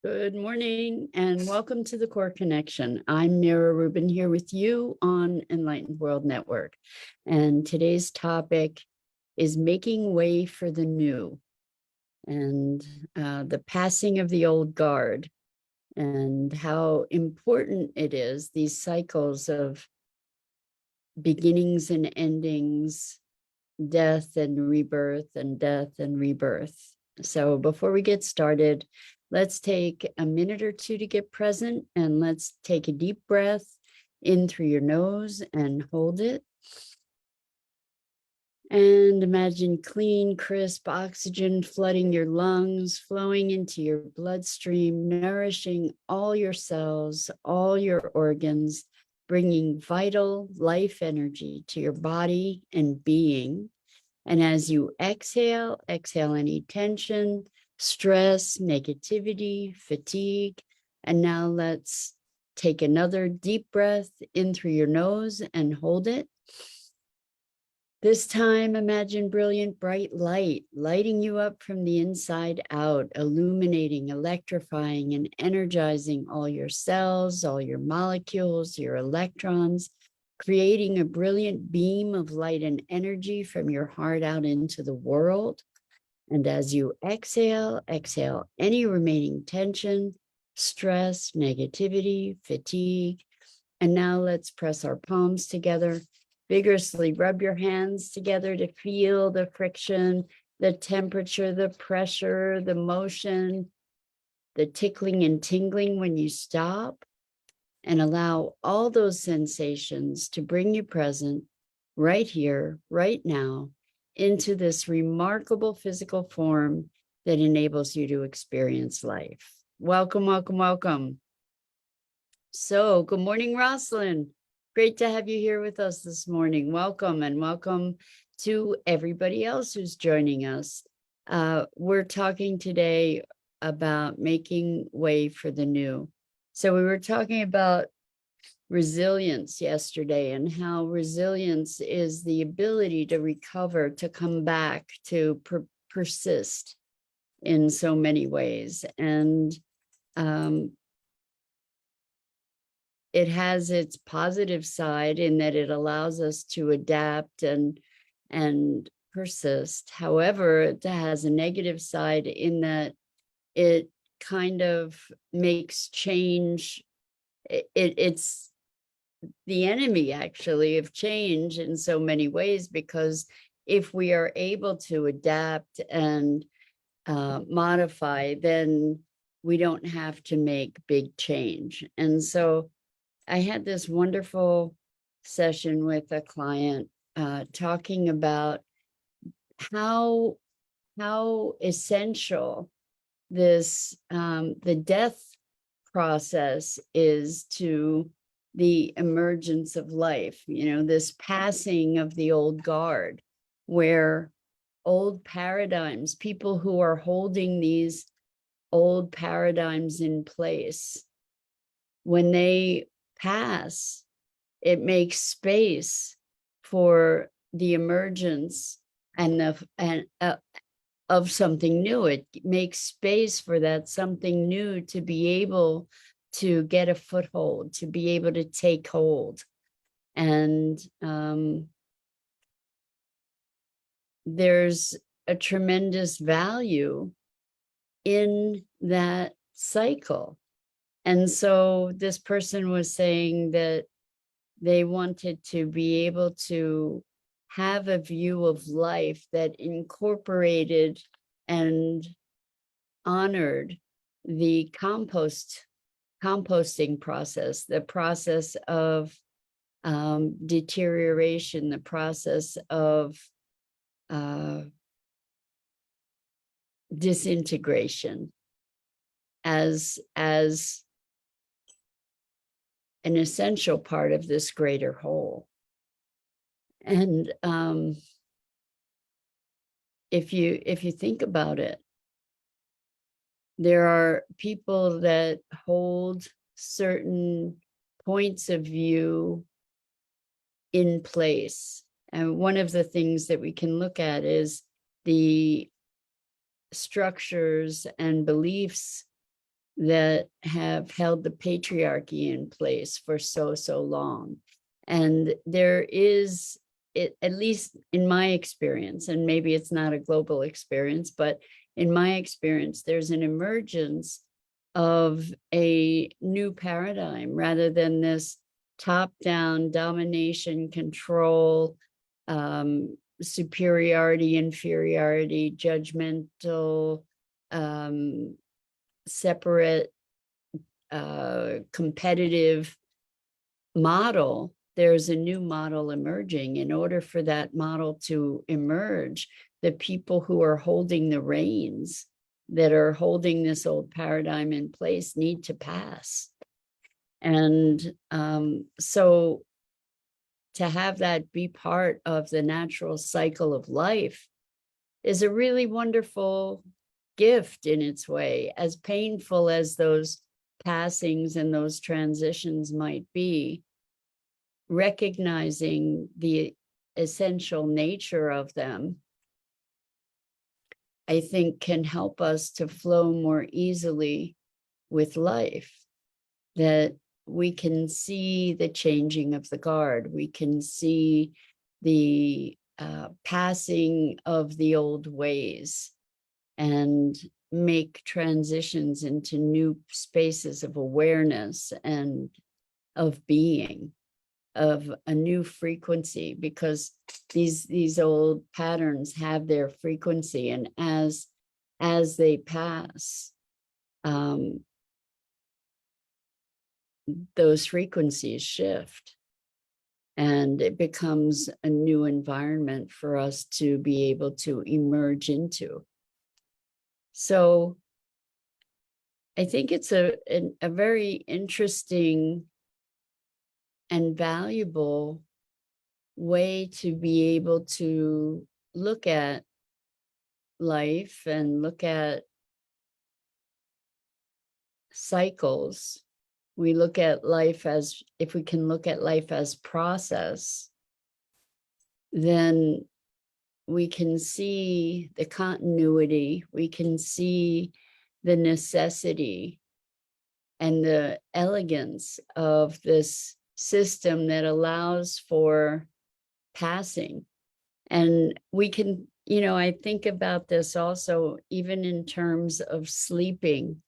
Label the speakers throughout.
Speaker 1: Good morning and welcome to the Core Connection. I'm Mira Rubin here with you on Enlightened World Network. And today's topic is making way for the new and the passing of the old guard and how important it is, these cycles of beginnings and endings, death and rebirth and death and rebirth. So before we get started, let's take a minute or two to get present and let's take a deep breath in through your nose and hold it. And imagine clean, crisp oxygen flooding your lungs, flowing into your bloodstream, nourishing all your cells, all your organs, bringing vital life energy to your body and being. And as you exhale, exhale any tension, stress, negativity, fatigue. And now let's take another deep breath in through your nose and hold it. This time, imagine brilliant, bright light lighting you up from the inside out, illuminating, electrifying, and energizing all your cells, all your molecules, your electrons, creating a brilliant beam of light and energy from your heart out into the world. And as you exhale, exhale any remaining tension, stress, negativity, fatigue. And now let's press our palms together. Vigorously rub your hands together to feel the friction, the temperature, the pressure, the motion, the tickling and tingling when you stop. And allow all those sensations to bring you present right here, right now, into this remarkable physical form that enables you to experience life. Welcome, welcome, welcome. So, good morning, Rosalind. Great to have you here with us this morning. Welcome, and welcome to everybody else who's joining us. We're talking today about making way for the new. So we were talking about resilience yesterday and how resilience is the ability to recover, to come back, to persist in so many ways. And it has its positive side in that it allows us to adapt and persist. However, it has a negative side in that it kind of makes change. It's the enemy actually of change in so many ways, because if we are able to adapt and modify, then we don't have to make big change. And so I had this wonderful session with a client talking about how essential this the death process is to the emergence of life. You know, this passing of the old guard, where old paradigms, people who are holding these old paradigms in place, when they pass, it makes space for the emergence of something new. It makes space for that something new to be able to get a foothold, to be able to take hold. And there's a tremendous value in that cycle. And so this person was saying that they wanted to be able to have a view of life that incorporated and honored the composting process, the process of deterioration, the process of disintegration as an essential part of this greater whole. And if you think about it, there are people that hold certain points of view in place. And one of the things that we can look at is the structures and beliefs that have held the patriarchy in place for so, so long. And there is, at least in my experience, and maybe it's not a global experience, but in my experience, there's an emergence of a new paradigm rather than this top-down domination, control, superiority, inferiority, judgmental, separate, competitive model. There's a new model emerging. In order for that model to emerge, the people who are holding the reins, that are holding this old paradigm in place, need to pass. And so to have that be part of the natural cycle of life is a really wonderful gift in its way, as painful as those passings and those transitions might be. Recognizing the essential nature of them, I think, can help us to flow more easily with life. That we can see the changing of the guard, we can see the passing of the old ways, and make transitions into new spaces of awareness and of being, of a new frequency, because these old patterns have their frequency, and as they pass, those frequencies shift, and it becomes a new environment for us to be able to emerge into. So I think it's a very interesting and valuable way to be able to look at life and look at cycles. We look at life as, if we can look at life as process, then we can see the continuity, we can see the necessity and the elegance of this system that allows for passing. And we can, I think about this also, even in terms of sleeping,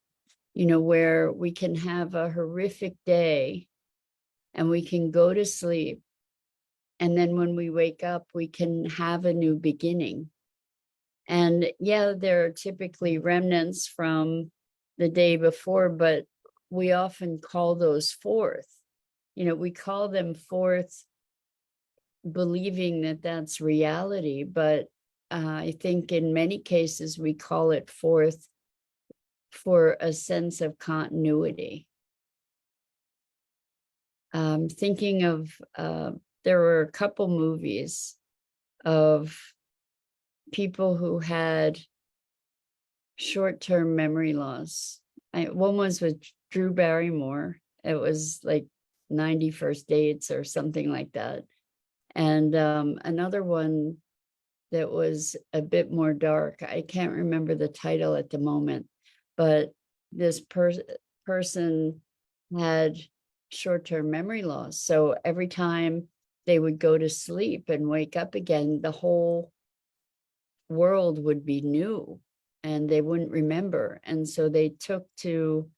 Speaker 1: where we can have a horrific day and we can go to sleep. And then when we wake up, we can have a new beginning. And yeah, there are typically remnants from the day before, but we often call those forth. We call them forth believing that that's reality, but I think in many cases we call it forth for a sense of continuity. Thinking of, there were a couple movies of people who had short-term memory loss. One was with Drew Barrymore. It was like 91st Dates or something like that. And another one that was a bit more dark. I can't remember the title at the moment, but this person had short-term memory loss. So every time they would go to sleep and wake up again, the whole world would be new and they wouldn't remember. And so they took to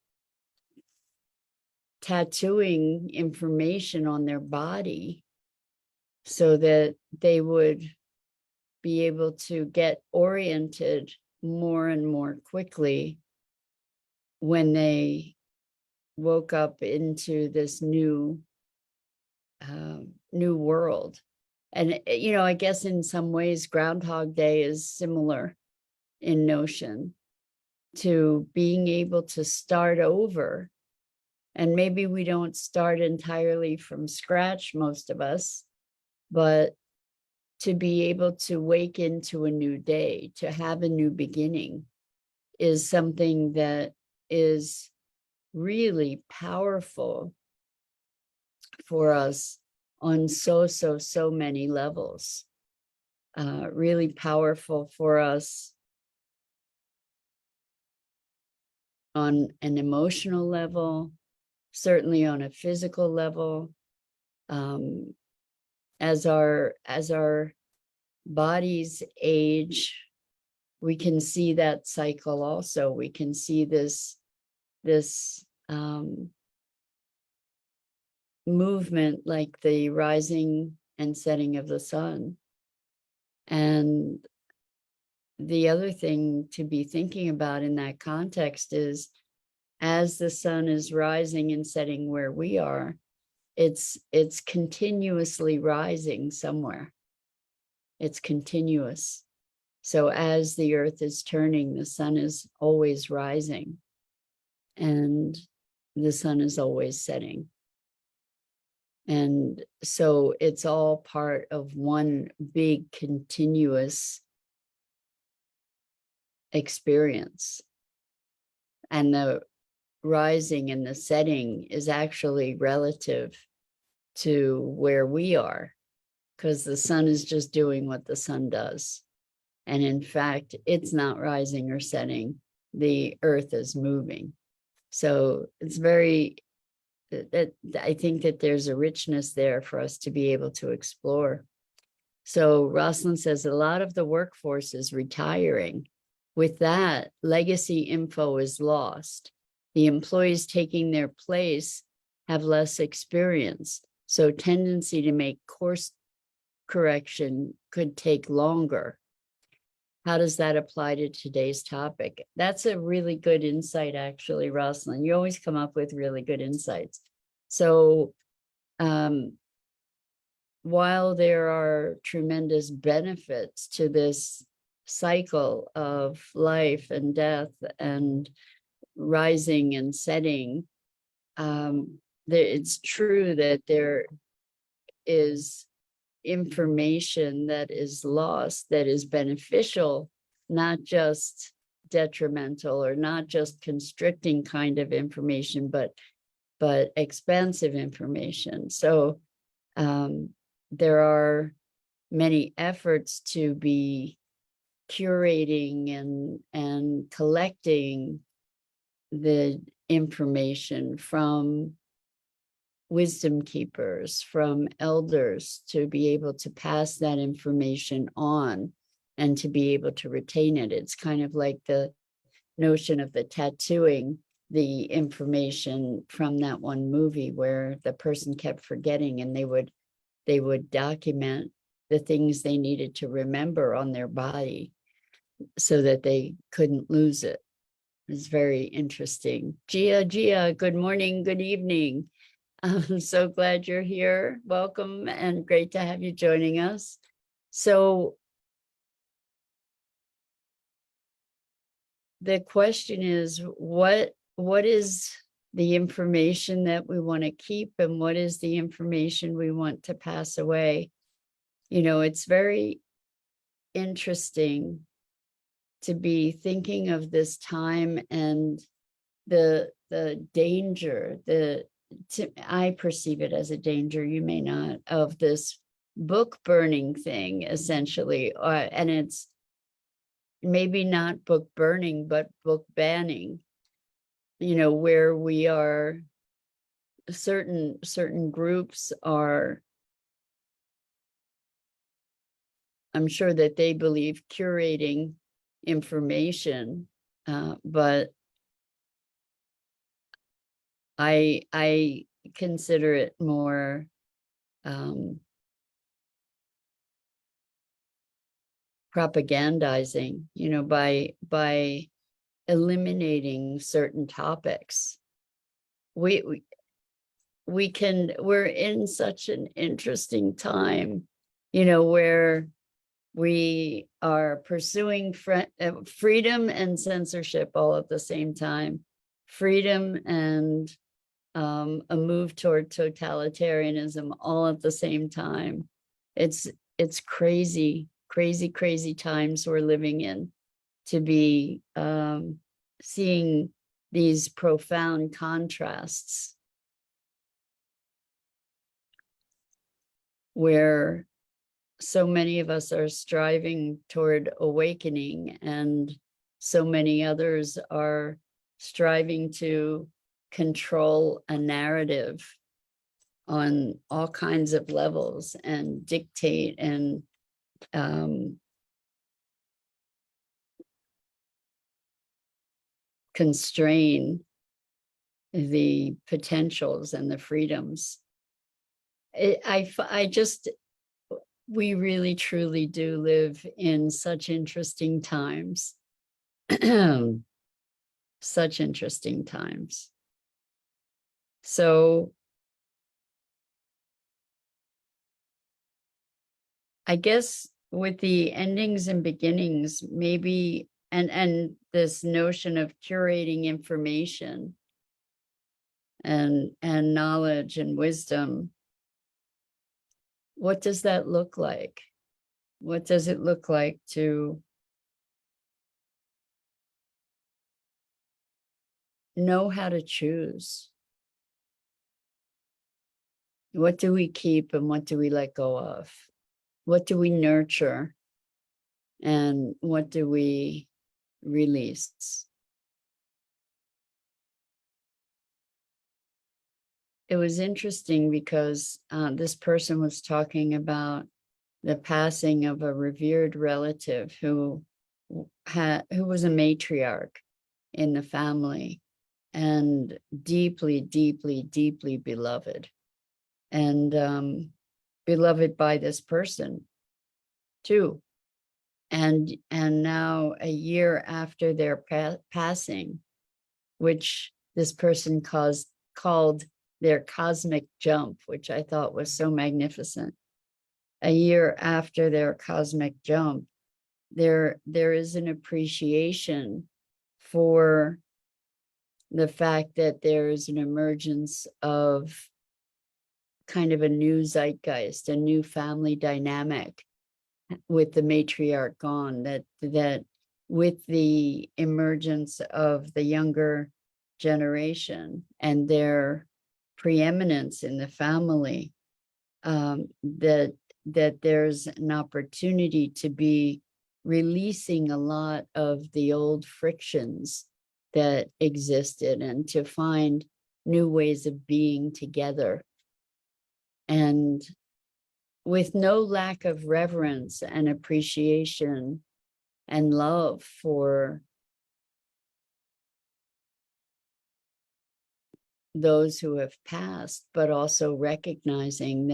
Speaker 1: tattooing information on their body so that they would be able to get oriented more and more quickly when they woke up into this new world. And, I guess in some ways, Groundhog Day is similar in notion to being able to start over. And maybe we don't start entirely from scratch, most of us, but to be able to wake into a new day, to have a new beginning, is something that is really powerful for us on so many levels. Really powerful for us on an emotional level, certainly on a physical level. As our bodies age, we can see that cycle also. We can see this movement, like the rising and setting of the sun. And the other thing to be thinking about in that context is, as the sun is rising and setting where we are, it's continuously rising somewhere. It's continuous. So as the earth is turning, the sun is always rising and the sun is always setting. And so it's all part of one big continuous experience. And the rising and the setting is actually relative to where we are, because the sun is just doing what the sun does. And in fact, it's not rising or setting. The earth is moving. So it's very, I think that there's a richness there for us to be able to explore. So Rosalind says a lot of the workforce is retiring. With that, legacy info is lost. The employees taking their place have less experience. So tendency to make course correction could take longer. How does that apply to today's topic? That's a really good insight, actually, Rosalind. You always come up with really good insights. So while there are tremendous benefits to this cycle of life and death and rising and setting, it's true that there is information that is lost that is beneficial, not just detrimental or not just constricting kind of information, but expansive information. So there are many efforts to be curating and collecting the information from wisdom keepers, from elders, to be able to pass that information on and to be able to retain it. It's kind of like the notion of the tattooing the information from that one movie where the person kept forgetting, and they would document the things they needed to remember on their body so that they couldn't lose it. It's very interesting. Gia, good morning, good evening. I'm so glad you're here. Welcome, and great to have you joining us. So the question is, what is the information that we want to keep, and what is the information we want to pass away? You know, it's very interesting to be thinking of this time and the danger, I perceive it as a danger, you may not, of this book burning thing, essentially. And it's maybe not book burning, but book banning, you know, where we are, certain groups are, I'm sure that they believe, curating information, but I consider it more propagandizing, you know, by eliminating certain topics. We're in such an interesting time, you know, where we are pursuing freedom and censorship all at the same time, freedom and a move toward totalitarianism all at the same time. It's crazy times we're living in, to be seeing these profound contrasts where so many of us are striving toward awakening and so many others are striving to control a narrative on all kinds of levels and dictate and constrain the potentials and the freedoms. I just, we really truly do live in such interesting times. Such interesting times. So I guess with the endings and beginnings, maybe, and this notion of curating information and knowledge and wisdom, what does that look like? What does it look like to know how to choose? What do we keep and what do we let go of? What do we nurture and what do we release? It was interesting because this person was talking about the passing of a revered relative who was a matriarch in the family and deeply, deeply, deeply beloved, and beloved by this person too. And now a year after their passing, which this person called their cosmic jump, which I thought was so magnificent. A year after their cosmic jump, there is an appreciation for the fact that there is an emergence of kind of a new zeitgeist, a new family dynamic with the matriarch gone, that with the emergence of the younger generation and their preeminence in the family, that there's an opportunity to be releasing a lot of the old frictions that existed and to find new ways of being together, and with no lack of reverence and appreciation and love for those who have passed, but also recognizing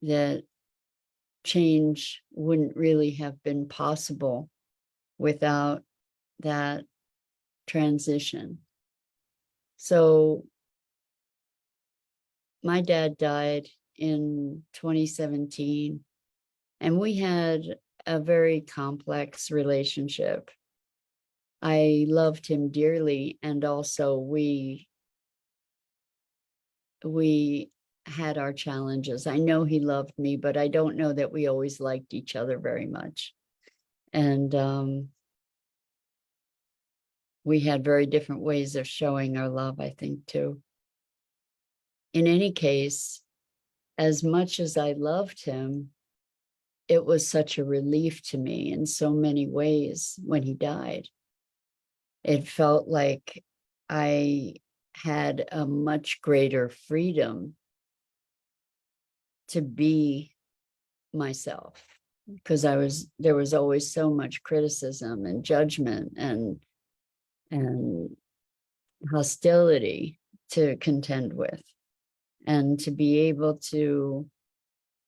Speaker 1: that change wouldn't really have been possible without that transition. So my dad died in 2017, and we had a very complex relationship. I loved him dearly, and also we had our challenges. I know he loved me, but I don't know that we always liked each other very much. And we had very different ways of showing our love, I think, too. In any case, as much as I loved him, it was such a relief to me in so many ways when he died. It felt like I had a much greater freedom to be myself, because there was always so much criticism and judgment and hostility to contend with, and to be able to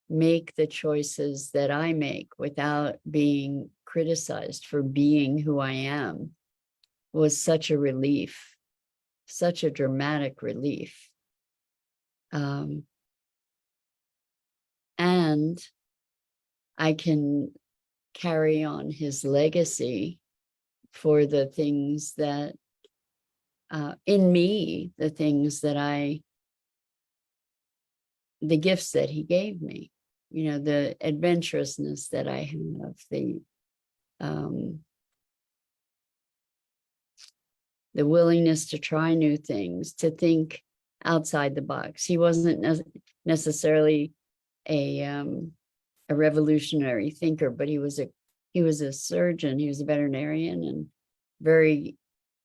Speaker 1: make the choices that I make without being criticized for being who I am was such a relief, such a dramatic relief. And I can carry on his legacy for the things that in me, the things that the gifts that he gave me, the adventurousness that I have, the willingness to try new things, to think outside the box. He wasn't necessarily a revolutionary thinker, but he was a surgeon. He was a veterinarian and very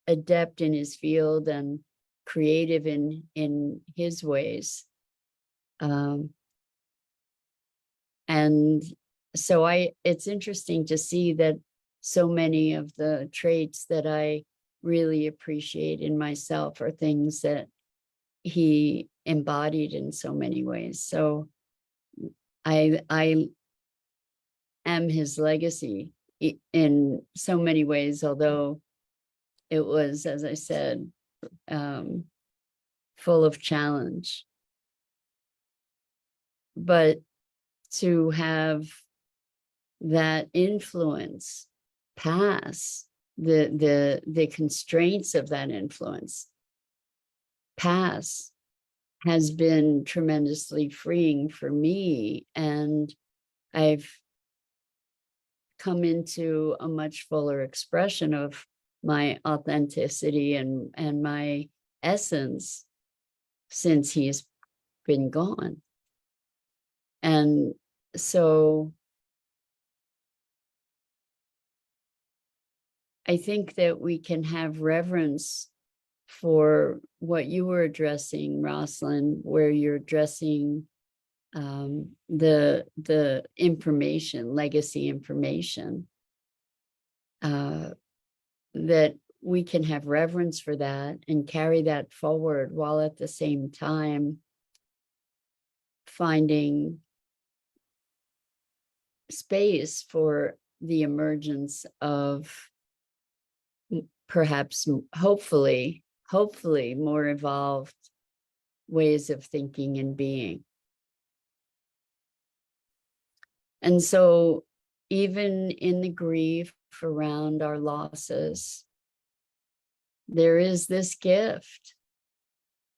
Speaker 1: adept in his field and creative in his ways. And so it's interesting to see that so many of the traits that I really appreciate in myself are things that he embodied in so many ways. So I am his legacy in so many ways, although it was, as I said, full of challenge. But to have that influence pass, the constraints of that influence pass, has been tremendously freeing for me. And I've come into a much fuller expression of my authenticity and my essence since he's been gone. And so I think that we can have reverence for what you were addressing, Rosalind, where you're addressing the information, legacy information, that we can have reverence for that and carry that forward, while at the same time finding space for the emergence of perhaps, hopefully more evolved ways of thinking and being. And so even in the grief around our losses, there is this gift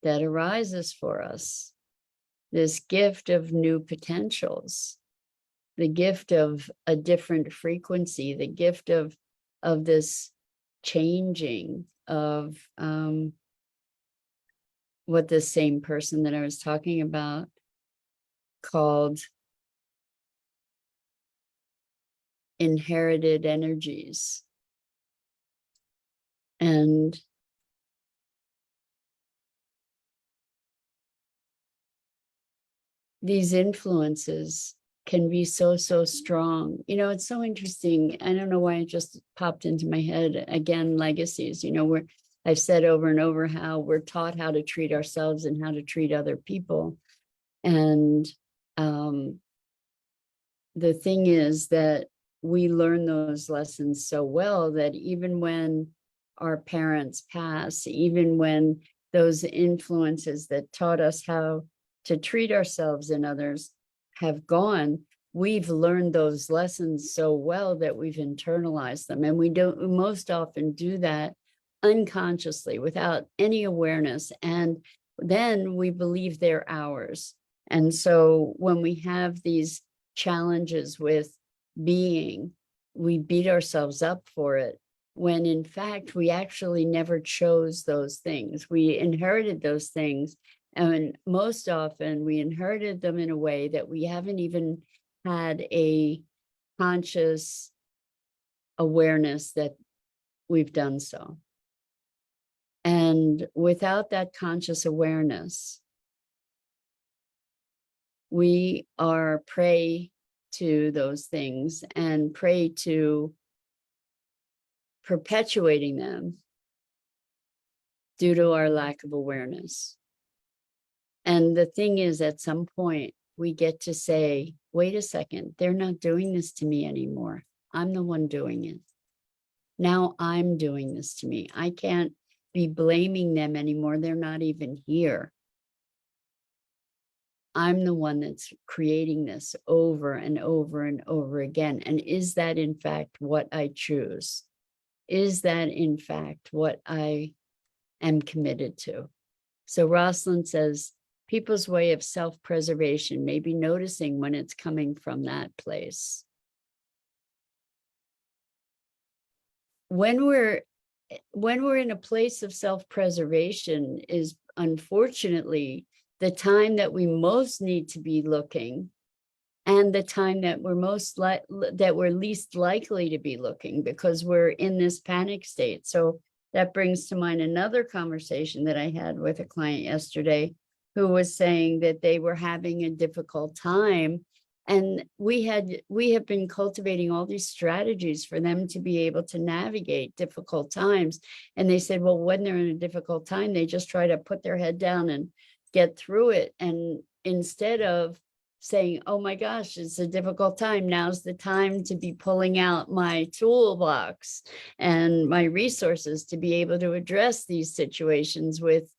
Speaker 1: that arises for us, this gift of new potentials, the gift of a different frequency, the gift of this changing of what the same person that I was talking about called inherited energies. And these influences can be so strong. You know, it's so interesting. I don't know why it just popped into my head again, legacies. You know, I've said over and over how we're taught how to treat ourselves and how to treat other people. And the thing is that we learn those lessons so well that even when our parents pass, even when those influences that taught us how to treat ourselves and others have gone, we've learned those lessons so well that we've internalized them. And we most often do that unconsciously without any awareness. And then we believe they're ours. And so when we have these challenges with being, we beat ourselves up for it, when in fact we actually never chose those things. We inherited those things, and most often we inherited them in a way that we haven't even had a conscious awareness that we've done so. And without that conscious awareness, we are prey to those things and prey to perpetuating them due to our lack of awareness. And the thing is, at some point, we get to say, wait a second, they're not doing this to me anymore. I'm the one doing it. Now I'm doing this to me. I can't be blaming them anymore. They're not even here. I'm the one that's creating this over and over and over again. And is that in fact what I choose? Is that in fact what I am committed to? So Rosalind says, people's way of self-preservation may be noticing when it's coming from that place. When we're in a place of self-preservation is unfortunately the time that we most need to be looking, and the time that we're least likely to be looking, because we're in this panic state. So that brings to mind another conversation that I had with a client yesterday who was saying that they were having a difficult time. And we have been cultivating all these strategies for them to be able to navigate difficult times. And they said, well, when they're in a difficult time, they just try to put their head down and get through it. And instead of saying, oh my gosh, it's a difficult time, now's the time to be pulling out my toolbox and my resources to be able to address these situations with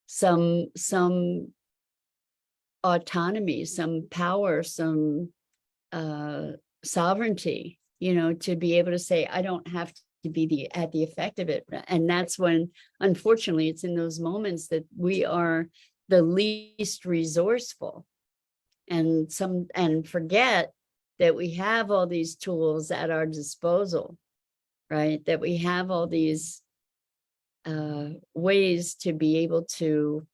Speaker 1: some autonomy, some power, some sovereignty, to be able to say, I don't have to be at the effect of it. And that's when, unfortunately, it's in those moments that we are the least resourceful and forget that we have all these tools at our disposal, right? That we have all these ways to be able to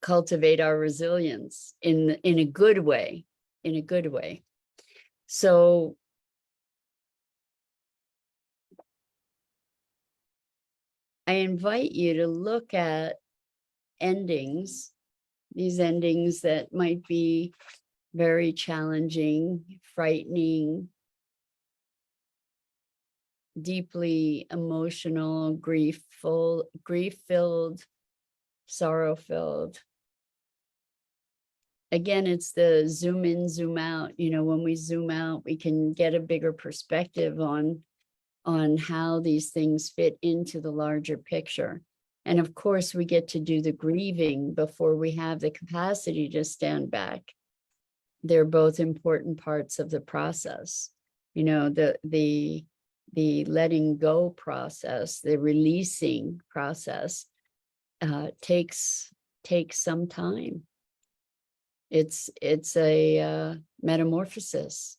Speaker 1: cultivate our resilience in a good way, So I invite you to look at endings, these endings that might be very challenging, frightening, deeply emotional, grief-filled, sorrow-filled. Again, it's the zoom in, zoom out. When we zoom out, we can get a bigger perspective on how these things fit into the larger picture. And of course, we get to do the grieving before we have the capacity to stand back. They're both important parts of the process. The letting go process, the releasing process takes some time. It's a metamorphosis.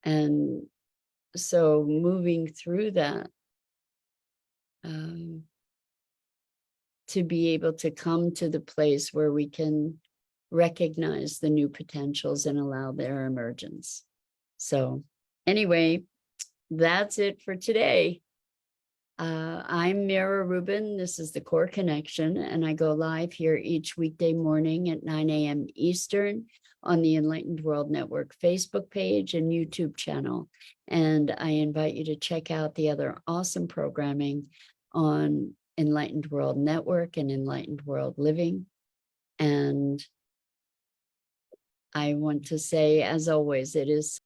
Speaker 1: And so moving through that, to be able to come to the place where we can recognize the new potentials and allow their emergence. So anyway, that's it for today. I'm Mira Rubin. This is the Core Connection, and I go live here each weekday morning at 9 a.m. Eastern on the Enlightened World Network Facebook page and YouTube channel. And I invite you to check out the other awesome programming on Enlightened World Network and Enlightened World Living. And I want to say, as always, it is